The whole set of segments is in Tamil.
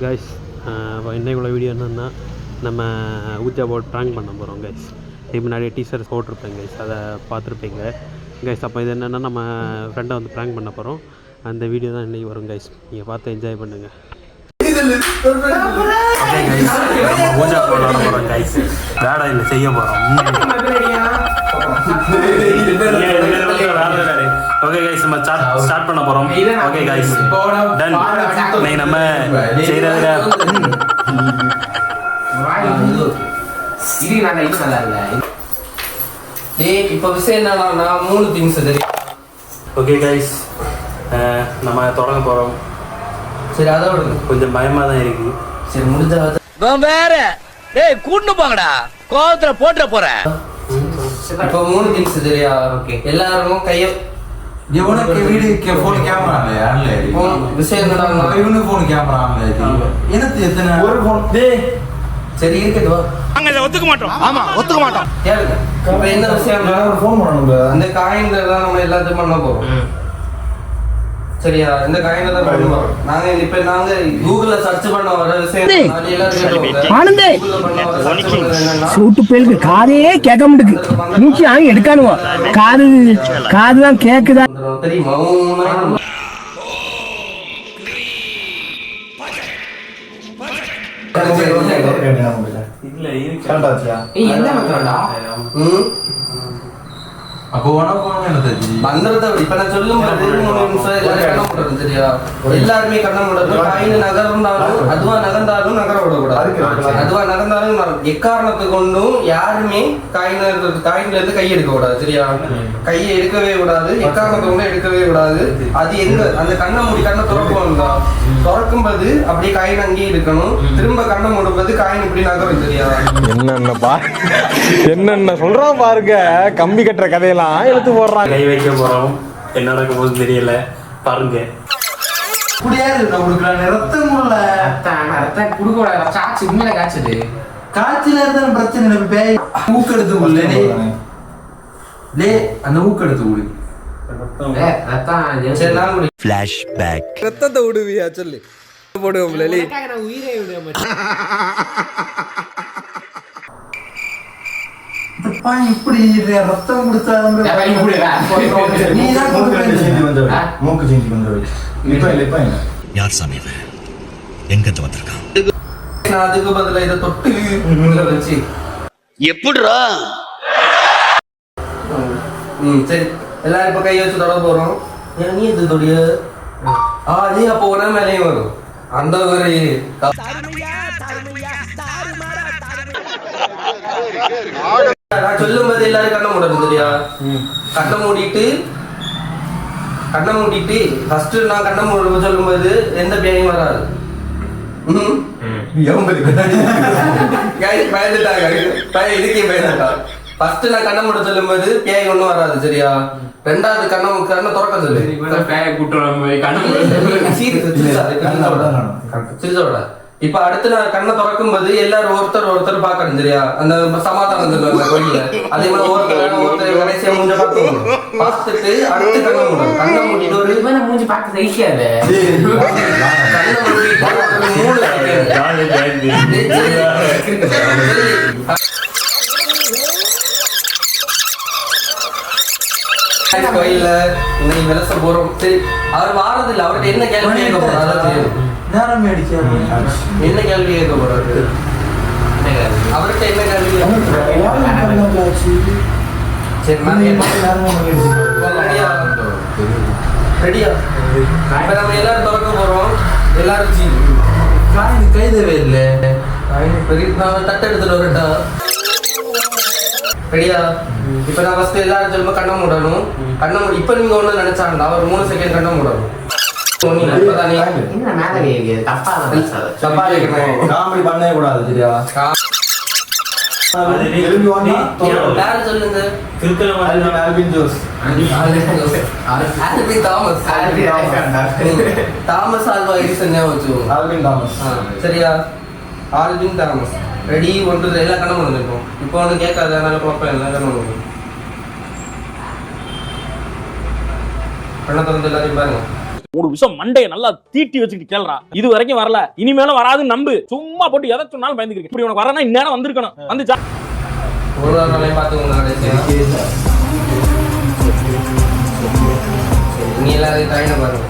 கைஸ் இன்னைக்குள்ள வீடியோ என்னன்னா நம்ம ஊத்தியா போட் ப்ராங்க் பண்ண போகிறோம் கைஸ். இதுக்கு முன்னாடி டீசர்ஸ் போட்டிருப்பேன் கைஸ், அதை பார்த்துருப்பீங்க கைஸ். அப்போ இது என்னென்னா நம்ம ஃப்ரெண்டை வந்து ப்ராங்க் பண்ண போகிறோம். அந்த வீடியோ தான் இன்றைக்கி வரும் கைஸ். நீங்கள் பார்த்து என்ஜாய் பண்ணுங்கள். ஓகே கைஸ், நம்ம பூஜா போட போகிறோம் கைஸ். வேடா இல்லை செய்ய போகிறோம். ஓகே கைஸ், நம்ம ஸ்டார்ட் பண்ண போகிறோம். Okay guys, done. இன்னைக்கு நம்ம செய்கிறதுல இப்போ விஷயம் என்னன்னா 3 திங்ஸ் தெரியும். ஓகே கைஸ், நம்ம தொடங்க போகிறோம். சரி, அதோட கொஞ்சம் பயமாக தான் இருக்குது. சரி, முடிஞ்ச வேற டேய் கூட்டு போங்கடா, கோவத்துல போட்டுற போறேன். இப்போ 3 திங்ஸ் தெரியா? ஓகே, எல்லாரும் கைய இவனுக்கு வீடியோ ஃபோன் கேமரா இல்ல விஷயம் என்னன்னா இவனுக்கு ஃபோன் கேமரா இல்ல. எனக்கு எத்தனை ஒரு ஃபோன் டேய். சரி இருக்கட்டும், நாங்க இத ஒத்துக்க மாட்டோம். ஆமா ஒத்துக்க மாட்டோம். கேளுங்க. இப்போ என்ன விஷயம்னா ஃபோன் பண்ணணும். அந்த காயின்ல தான் நம்ம எல்லாத்தையும் பண்ண போறோம். சரியா? இந்த காயின்ல தான் பண்ண போறோம். நாங்க கூகுள்ல சர்ச் பண்ண வர விஷயம் ஆனந்தே சூட்டு பேருக்கு காதே கேட்க முடியுது. மூச்சு ஆங்கி எடுக்கானுவா. காதுதான் கேக்குதா தெரியுமா? அப்போ உனக்கு என்ன தெரிஞ்சு மந்திரத்தை இப்ப நான் சொல்லும் சரியா? எல்லாருமே கண்ண முடது. காயின் நகர்ந்தாலும் அதுவா நகர்ந்தாலும் நகர விடக்கூடாது. அதுவா நகர்ந்தாலும் எக்காரணத்தை கொண்டும் யாருமே காயின்ல இருந்து கை எடுக்க கூடாது. சரியா? கையை எடுக்கவே கூடாது, எக்காரணத்தை கொண்டும் எடுக்கவே கூடாது. அது எங்க அந்த கண்ணை மூடி கண்ணை திறக்கும் தான் திறக்கும்போது அப்படியே காயின் அங்கேயே இருக்கணும். திரும்ப கண்ணை மூடும்போது காயின் இப்படி நகரும். சரியா? என்னென்ன சொல்றான் பாருங்க, கம்பி கட்டுற கதையெல்லாம் எழுத்து போடுறான். கை வைக்க போகிறோம். என்ன நடக்க போகுது தெரியல, பாருங்க. குடியாரு கொடுக்குறாங்க ரத்தம் உள்ள ரத்தம் குடுக்க கூடாது. காய்ச்சி உண்மையில காய்ச்சது காய்ச்சல இருந்தா பிரச்சனை இல்லை. பேய் ஊக்கெடுத்து உள்ள அந்த ஊக்கெடுத்து விடு. ரத்தத்தை விடுவியா சொல்லு போடுவோம். உயிரை விட இப்படி ரத்தம் கொடுத்தா மூக்கு செஞ்சு வந்து யார் சாமி எங்க வந்திருக்கான்? அதுக்கு பதிலா இதை தொட்டு வச்சு எப்படிரா? சரி, எல்லாரும் இப்ப கை வச்சு தொட போறோம். நீ எது தொடிய நீ அப்போ உடனே மேலேயும் வரும். அந்த ஒரு நான் சொல்லும் போது எல்லாரும் கண்ணை மூடணும். சரியா? கண்ணை மூடிட்டு ஃபர்ஸ்ட் நான் கண்ணை மூட சொல்லும் போது எந்த பேயும் வராது. பயந்துட்டாங்க, இதுக்கே பயந்துட்டா. ஃபர்ஸ்ட் நான் கண்ணை மூட சொல்லும் போது பேய் ஒண்ணும் வராது. சரியா? ரெண்டாவது கண்ணை திறக்க சொல்லு. சிரிச்சோட இப்ப அடுத்து நான் கண்ணை திறக்கும் போது எல்லாரும் ஒருத்தர் பாக்கணும். சரியா? அந்த சமாதானம் சொல்லுவாங்க கோயில. அதே மாதிரி ஒருத்தர் கடைசியா மூஞ்ச பார்க்கணும். பார்த்துட்டு அடுத்து கண்ணை மூடணும். கண்ணை மூடிட்டு ஒரு மூஞ்சி பார்க்க தைக்காது. கண்ணை மூடிட்டு கோயில இன்னைக்கு விலச போறோம். சரி, அவர் வாரது இல்லை. அவர்கிட்ட என்ன கேள்வி கேட்க போறாரு? என்ன கேள்வி கேட்க போறாரு? அவர்கிட்ட என்ன கேள்வி? ரெடியா? இப்ப நம்ம எல்லாரும் திறக்க போறோம். எல்லாரும் கை தேவை இல்லை. தட்டு எடுத்துட்டு வரட்டா? ரெடியா? இப்ப நான் ஃபர்ஸ்ட் எல்லாரும் சொல்லும்போது கண்ணை மூடணும். கண்ணை மூடி இப்ப நீங்க ஒண்ணு நினைச்சாண்டா ஒரு 3 செகண்ட் கண்ணை மூடணும். காமெடி பண்ணவே கூடாது. சரியா? சொல்லுங்க. Thomas Alva Edison Thomas. சரியா? ஆல்வின் தாமஸ். ரெடி? 1 2 எல்லாம் கண்ணை மூடணும். இப்போ ஒண்ணு கேட்காது, அதனால குழப்பம் இல்லை. கண்ணை மூடணும். கண்ணை திறந்து எல்லாரையும் பாருங்க. ஒரு விஷயம் மண்டையை நல்லா தீட்டி வச்சுக்கிட்டு கேள்றா. இது வரைக்கும் வரல, இனிமேலும் வராதுன்னு நம்பு. சும்மா போட்டு எதை சொன்னாலும் பயந்துக்கிறேன். இப்படி உனக்கு வரனா இந்நேரம் வந்திருக்கணும். வந்துச்சா ஒரு நாளையும் பார்த்துக்கோங்க. நீ எல்லாரையும் காயினை பாருங்க.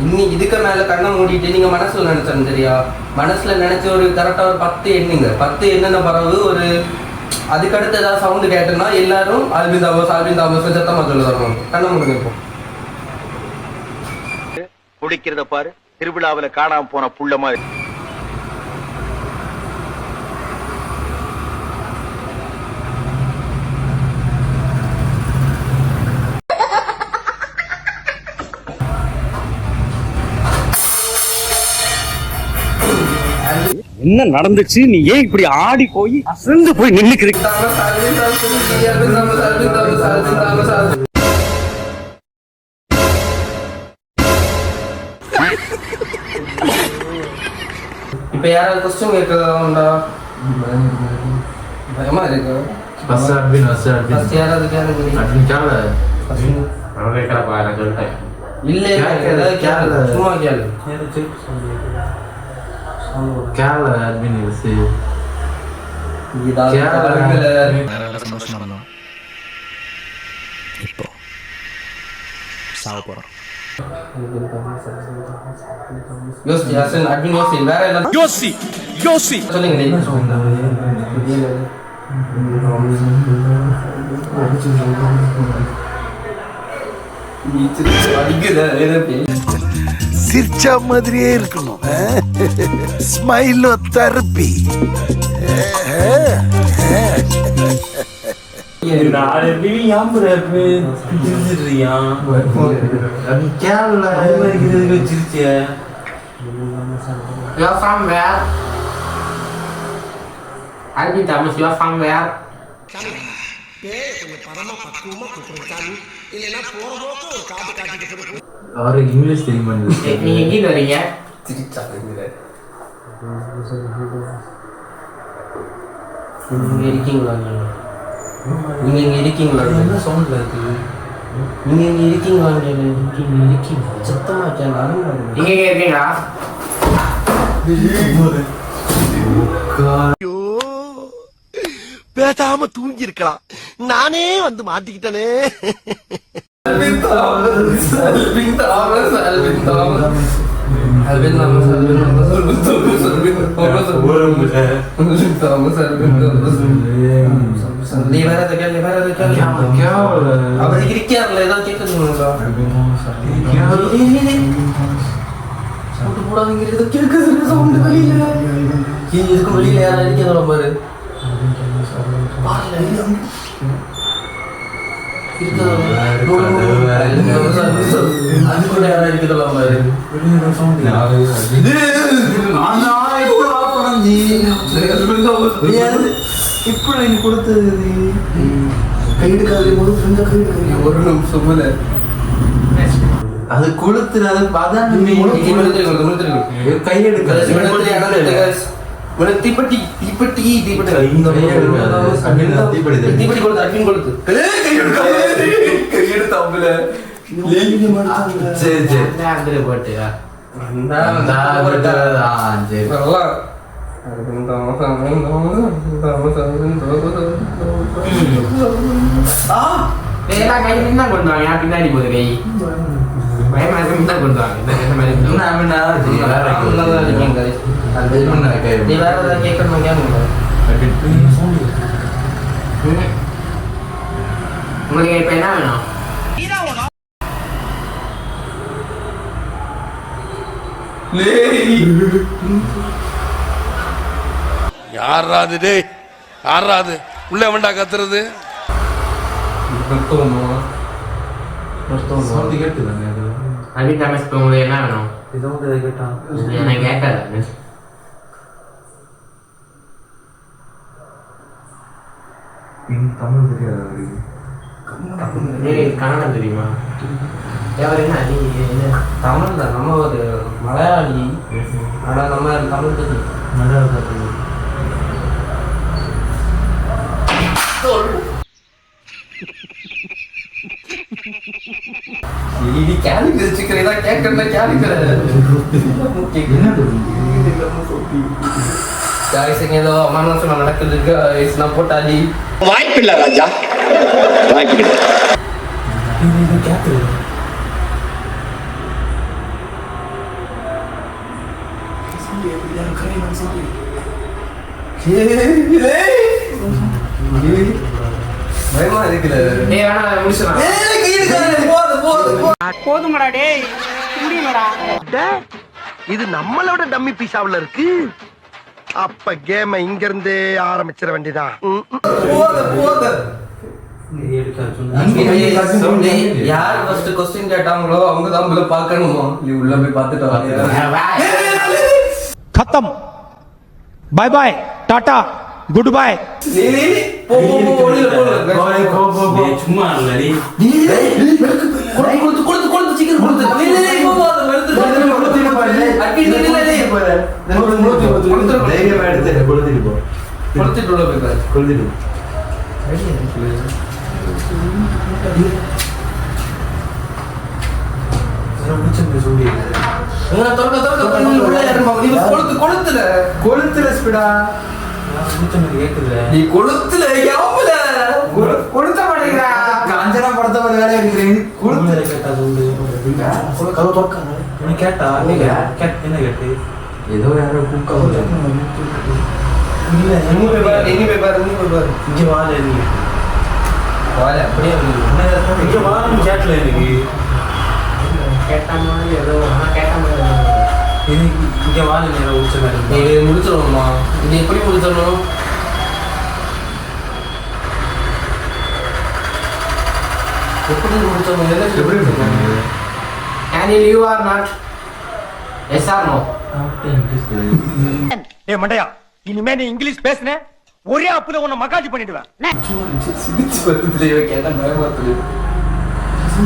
இன்னைக்கு இதுக்கு மேல கண்ணை மூடிட்டு நீங்க மனசுல நினைச்சோம் சரியா? மனசுல நினைச்ச ஒரு கரெக்டா ஒரு 10 எண்ணுங்க. 10 எண்ணின பிறகு ஒரு அதுக்கடுத்து ஏதாவது சவுண்டு கேட்டோம்னா எல்லாரும் ஆல்பின் தாமஸ் சத்தமா சொல்ல தரணும். கண்ணை மூடுங்க. இப்போ குடிக்கிறத பாரு, திருவிழாவில காணாம போன புள்ள மாதிரி. என்ன நடந்துச்சு? நீ ஏன் இப்படி ஆடி போய் அசந்து போய் நின்னுக்கிறீங்க? இப்ப யாராவது கொஸ்டின் கேட்கறதா? பயமா இருக்கு. யாராவது இல்ல சும்மா கேளு. இப்போ சாவ போறோம். யோசி ஹசன் அட்மின் யோசி வேற எல்லாம் யோசி சொல்லுங்க. சிரிச்சா மாதிரியே இருக்கணும். ஸ்மைலோ therapy. You're from where? Alvin Thomas, you're from where? அவருக்கு இங்கிலீஷ் தெரியுமா? நீங்க எங்க வரீங்க? நீங்க இருக்கீங்களா? நீங்க இங்க இருக்கீங்களா? என்ன சவுண்ட்ல இருக்கு? நீங்க இங்க இருக்கீங்களா? இருக்கீங்க சத்தமா கேட்கலாம். நீங்க எங்க இருக்கீங்களா? பேசாம தூங்கி இருக்கலாம். நானே வந்து மாட்டிக்கிட்டனே. அவர் இருக்காருல ஏதாவது கேட்குதுங்களா? இதுக்கு வெளியில யாரும் அடிக்கிறதோட பாரு. அது கூட யாரும் அடிக்கிறதோட பாரு. இப்படி கொடுத்தது கை எடுக்காது ஒரு நிமிஷம் போல அது கொளுத்துற அது பதான் கை எடுக்காது. தீப்பெட்டி தீப்பெட்டி தீப்பெட்டி தீப்பெட்டி கொடுத்து அட்மின் கொடுத்து கை எடுத்தாப்புல. சரி சரி போட்டியா பின்னாடி போகுது கை பயமா கொண்டு வாங்க. கேட்கணும் உங்களுக்கு இப்ப என்ன வேணும்? யாராது டேய், யாராது உள்ள வேண்டா கத்துறது? அல்வின் தாமஸ் இப்போ உங்களுக்கு என்ன வேணும்? எனக்கு கேட்காத. தமிழ் தெரியாது. கன்னடம் தெரியுமா? அவர் என்ன தமிழ் தான். நம்ம ஒரு மலையாளி. ஆனால் நம்ம தமிழ் தெரியும். நீ கேலிக்கு வச்சுக்கிறதா கேட்கறதா கேலிக்கிற ஏதோ மனசுல நடக்குதுக்கு நான் போட்டாடி வாய்ப்பில்லை ராஜா, வாய்ப்பில்லை. பயமா இருக்குல்ல. போதுமடா டேய், முடியுமடா. இது நம்மளோட டம்மி பீஸாவுல இருக்கு. அப்ப கேம இங்க இருந்தே ஆரம்பிச்சிட வேண்டியதான். யார் ஃபர்ஸ்ட் क्वेश्चन கேட்டாங்களோ அவங்க தான் உள்ள பார்க்கணுமா? நீ உள்ள போய் பார்த்துட்டு வா. खत्म, bye bye, tata, goodbye. நீ போ சும்மா இல்லடி கொடுத்து சீக்கிரம் கொடுத்து நீ கொளுத்துல கொடுத்த மாட்டேங்கிறா. காஞ்சனா படத்த ஒரு வேலை இருக்கிறேன். கேட்டா என்ன கேட்டு ஏதோ யாரோ கூக்கா இல்ல நீ போய் பாரு இங்க வாழ நீ வாழ அப்படியே இங்க வாழன்னு கேட்கல எனக்கு கேட்ட மாதிரி ஏதோ கேட்ட மாதிரி எனக்கு இங்க வாழ நேரம் முடிச்ச மாதிரி இது முடிச்சிடணுமா? இது எப்படி முடிச்சிடணும்? எப்படி முடிச்சிடணும்? எப்படி முடிச்சிடணும்? Can you leave or not? Yes or no? ஏ மண்டையா, இனிமே நீ இங்கிலீஷ் பேசுன ஒரே அப்புல உன்னை மகாஜி பண்ணிடுவேன். சிரிச்சு வருதுல இவ கேட்ட பயமாத்துது.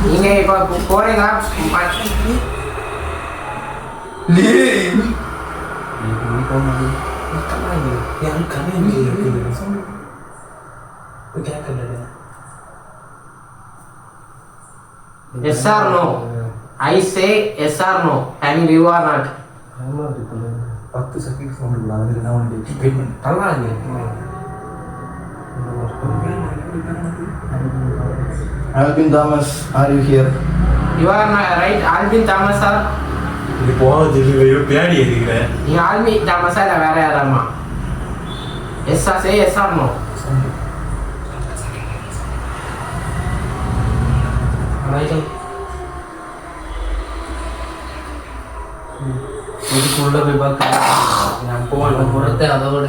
நீங்க இப்ப போறீங்களா? Yes or no? I say yes or no. Can you leave or not? 10 second phone பண்ணாத நான் வந்து எக்ஸ்பிளைன் பண்ணலாங்க. Alvin Thomas, are you here? You are right. Alvin Thomas sir. நீ போறது இல்லையோ பேடி எதுக்குற நீ Alvin Thomas இல்ல வேற யாராமா? Yes or say yes or no? இதுக்குள்ள போய் பார்க்க நான் போவேன் புறத்தை அதோட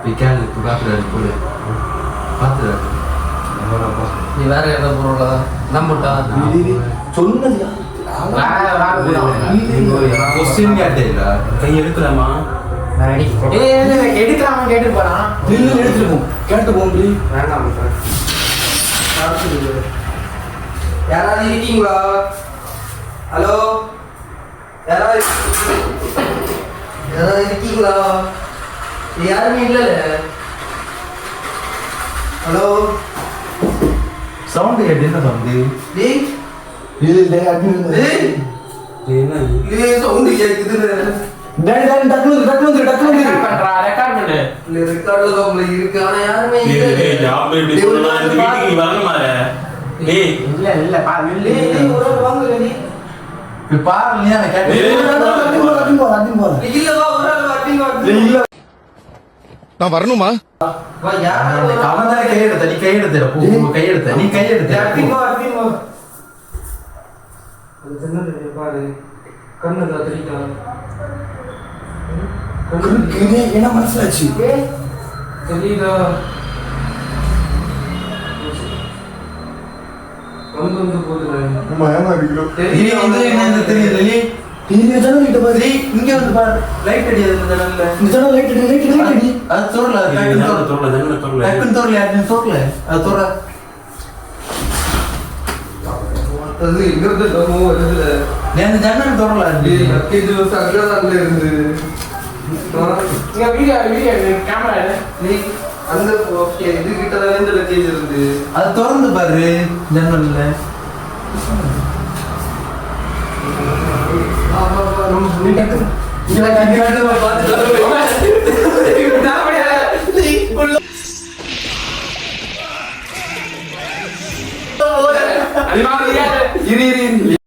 பிக்கால் பாக்குறாரு போல பாத்துறாரு நீ வேற ஏதோ பொருளா நம்பட்டா சொன்னது क्वेश्चन கேட்டேடா கை எடுக்கலாமா எடுக்கலாமா கேட்டு போறான் நின்னு எடுத்துறோம் கேட்டு போம்பி வேண்டாம் யாராவது இருக்கீங்களா? ஹலோ யாராவது இருக்கீங்களா? யாருமே இல்ல. ஹலோ சவுண்ட் கேட்டு என்ன சவுண்ட் டேய் இல்ல அட்மின் டேய் என்ன இல்ல சவுண்ட் கேக்குது. டேய் டக்குனு பண்றா ரெக்கார்ட் பண்ணு. இல்ல ரெக்கார்ட்ல தான் இருக்கு ஆனா யாருமே இல்ல. டேய் ஜாப் இப்படி சொன்னா இந்த வீட்டுக்கு நீ வரணுமாற டேய் இல்ல பா இல்ல ஒரு வாங்க நீ இப்ப பாரு நீ நான் கேட்டேன் இல்ல வா ஒரு ஆள் வாட்டிங்க இல்ல நான் வரணுமா? வா யார் அவன் தான் கையெடுத்த நீ கையெடுத்த நீ கையெடுத்த வாட்டிங்க அது என்ன பாரு கண்ணு தெரியும் என்ன மனசாச்சு தெரியுதா? வந்து போகுது பயமா இருக்கு தெரியும் என்ன தெரியுது நீ ஜன்னல் கிட்ட பாரு இங்க வந்து பாரு லைட் அடியாது இந்த ஜன்னல்ல இந்த ஜன்னல் லைட் அடி அது தோறல டக்குன்னு தோறல அது தோறல அது தோற அது எங்க இருந்து நம்ம வருதுல நீ அந்த ஜன்னல் தோறல அது இது சங்கடத்துல இருந்து இங்க வீடியோ கேமரா நீ அந்த ஓகே இது கிட்ட தான் இந்த லக்கேஜ் இருந்து அது திறந்து பாரு ஜன்னல்ல இரு